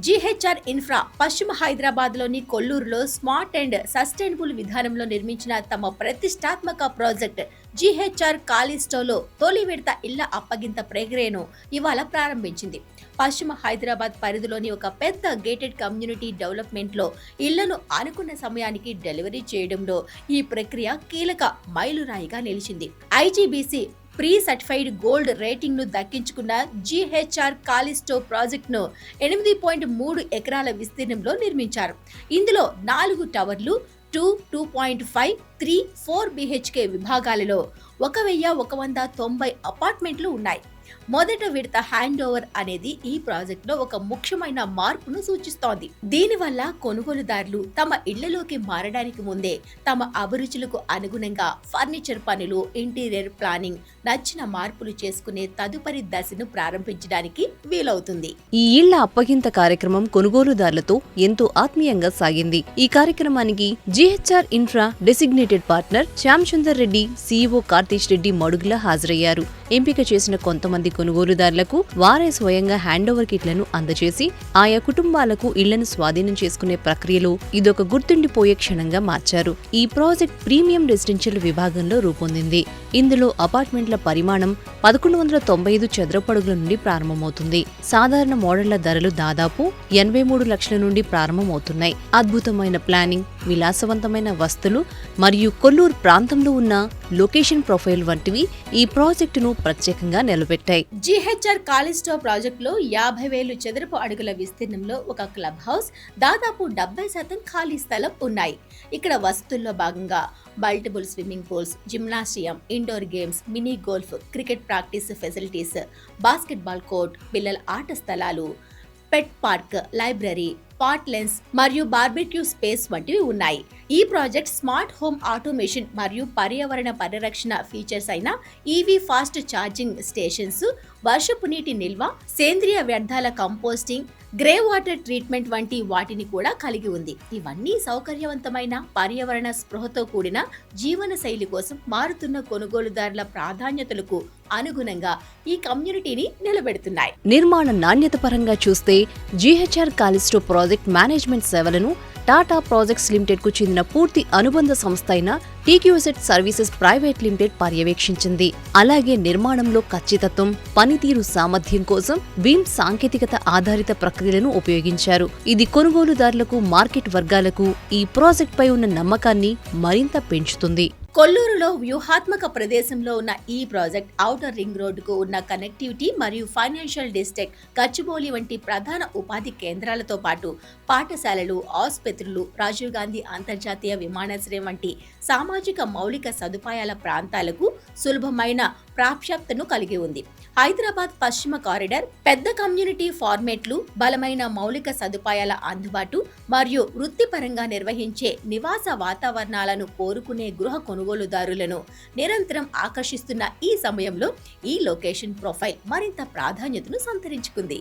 జీహెచ్ఆర్ infra పశ్చిమ హైదరాబాద్లోని కొల్లూరులో smart and sustainable విధానంలో నిర్మించిన తమ ప్రతిష్టాత్మక ప్రాజెక్ట్ జీహెచ్ఆర్ కాలిస్టోలో తొలి విడత ఇళ్ల అప్పగింత ప్రక్రియను ఇవాళ ప్రారంభించింది. పశ్చిమ హైదరాబాద్ పరిధిలోని ఒక పెద్ద గేటెడ్ కమ్యూనిటీ డెవలప్మెంట్లో ఇళ్లను అనుకున్న సమయానికి డెలివరీ చేయడంలో ఈ ప్రక్రియ కీలక మైలురాయిగా నిలిచింది. IGBC pre certified gold rating ను దక్కించుకున్న జీహెచ్ఆర్ కాలిస్టో ప్రాజెక్టును 8.3 ఎకరాల విస్తీర్ణంలో నిర్మించారు. ఇందులో 4 టవర్లు 2.5, 3, 4 BHK విభాగాలలో 1190 అపార్ట్మెంట్లు ఉన్నాయి. మొదట విడత హ్యాండ్ ఓవర్ అనేది ఈ ప్రాజెక్టులో ఒక ముఖ్యమైన మార్పును సూచిస్తోంది. దీనివల్ల కొనుగోలుదారులు తమ ఇళ్లలోకి మారడానికి ముందే తమ అభిరుచులకు అనుగుణంగా ఫర్నిచర్ పనులు, ఇంటీరియర్ ప్లానింగ్, నచ్చిన మార్పులు చేసుకునే తదుపరి దశను ప్రారంభించడానికి వీలవుతుంది. ఈ ఇళ్ల అప్పగింత కార్యక్రమం కొనుగోలుదారులతో ఎంతో ఆత్మీయంగా సాగింది. ఈ కార్యక్రమానికి GHR infra designated partner Shyam Sundar Reddy, CEO Kartheesh Reddy Madugula హాజరయ్యారు. ఎంపిక చేసిన కొంతమంది కొనుగోలుదారులకు వారే స్వయంగా హ్యాండ్ ఓవర్ కిట్లను అందజేసి ఆయా కుటుంబాలకు ఇళ్లను స్వాధీనం చేసుకునే ప్రక్రియలో ఇదొక గుర్తుండిపోయే క్షణంగా మార్చారు. ఈ ప్రాజెక్ట్ ప్రీమియం రెసిడెన్షియల్ విభాగంలో రూపొందింది. ఇందులో అపార్ట్మెంట్ల పరిమాణం 1195 చదరపు అడుగుల నుండి ప్రారంభమవుతుంది. సాధారణ మోడళ్ల ధరలు దాదాపు 83 లక్షల నుండి ప్రారంభమవుతున్నాయి. అద్భుతమైన ప్లానింగ్, విలాసవంతమైన వస్తువులు మరియు కొల్లూరు ప్రాంతంలో ఉన్న లొకేషన్ ప్రొఫైల్ వంటివి ఈ ప్రాజెక్టును ప్రత్యేకంగా నిలబెట్టాయి. జీహెచ్ఆర్ కాలిస్టో ప్రాజెక్టులో 50,000 చదరపు అడుగుల విస్తీర్ణంలో ఒక క్లబ్ హౌస్, దాదాపు 70% ఖాళీ స్థలం ఉన్నాయి. ఇక్కడ వసతుల్లో భాగంగా multiple swimming pools, gymnasium, indoor games, mini golf, cricket practice facilities, basketball court, పిల్లల ఆట స్థలాలు, పెట్ పార్క్, లైబ్రరీ, పార్ట్లెన్స్ మరియు బార్బిక్యూ స్పేస్ వంటివి ఉన్నాయి. ఈ ప్రాజెక్ట్ స్మార్ట్ హోమ్ ఆటోమేషన్ మరియు పర్యావరణ పరిరక్షణ ఫీచర్స్ అయిన ఈవీ ఫాస్ట్ ఛార్జింగ్ స్టేషన్స్, వర్షపు నీటి నిల్వ, సేంద్రియ వ్యర్థాల కంపోస్టింగ్, గ్రే వాటర్ ట్రీట్మెంట్ వంటి వాటిని కూడా కలిగి ఉంది. ఇవన్నీ సౌకర్యవంతమైన, పర్యావరణ స్పృహతో కూడిన జీవన శైలి కోసం మారుతున్న కొనుగోలుదారుల ప్రాధాన్యతలకు అనుగుణంగా ఈ కమ్యూనిటీని నిలబెడుతున్నాయి. నిర్మాణ నాణ్యత పరంగా చూస్తే జీహెచ్ఆర్ కాలిస్టో ప్రాజెక్ట్ మేనేజ్మెంట్ సేవలను టాటా ప్రాజెక్ట్స్ లిమిటెడ్ కు చెందిన పూర్తి అనుబంధ సంస్థ అయిన టీక్యూసెట్ సర్వీసెస్ ప్రైవేట్ లిమిటెడ్ పర్యవేక్షించింది. అలాగే నిర్మాణంలో ఖచ్చితత్వం, పనితీరు సామర్థ్యం కోసం బీమ్ సాంకేతికత ఆధారిత ప్రక్రియలను ఉపయోగించారు. ఇది కొనుగోలుదారులకు, మార్కెట్ వర్గాలకు ఈ ప్రాజెక్టుపై ఉన్న నమ్మకాన్ని మరింత పెంచుతుంది. కొల్లూరులో వ్యూహాత్మక ప్రదేశంలో ఉన్న ఈ ప్రాజెక్ట్ ఔటర్ రింగ్ రోడ్డుకు ఉన్న కనెక్టివిటీ మరియు ఫైనాన్షియల్ డిస్ట్రిక్ట్, గచ్చిబౌలి వంటి ప్రధాన ఉపాధి కేంద్రాలతో పాటు పాఠశాలలు, ఆసుపత్రులు, రాజీవ్ గాంధీ అంతర్జాతీయ విమానాశ్రయం వంటి సామాజిక మౌలిక సదుపాయాల ప్రాంతాలకు సులభమైన ప్రాప్యతను కలిగి ఉంది. హైదరాబాద్ పశ్చిమ కారిడార్, పెద్ద కమ్యూనిటీ ఫార్మేట్లు, బలమైన మౌలిక సదుపాయాల అందుబాటు మరియు వృత్తిపరంగా నిర్వహించే నివాస వాతావరణాలను కోరుకునే గృహ కొనుగోలుదారులను నిరంతరం ఆకర్షిస్తున్న ఈ సమయంలో ఈ లొకేషన్ ప్రొఫైల్ మరింత ప్రాధాన్యతను సంతరించుకుంది.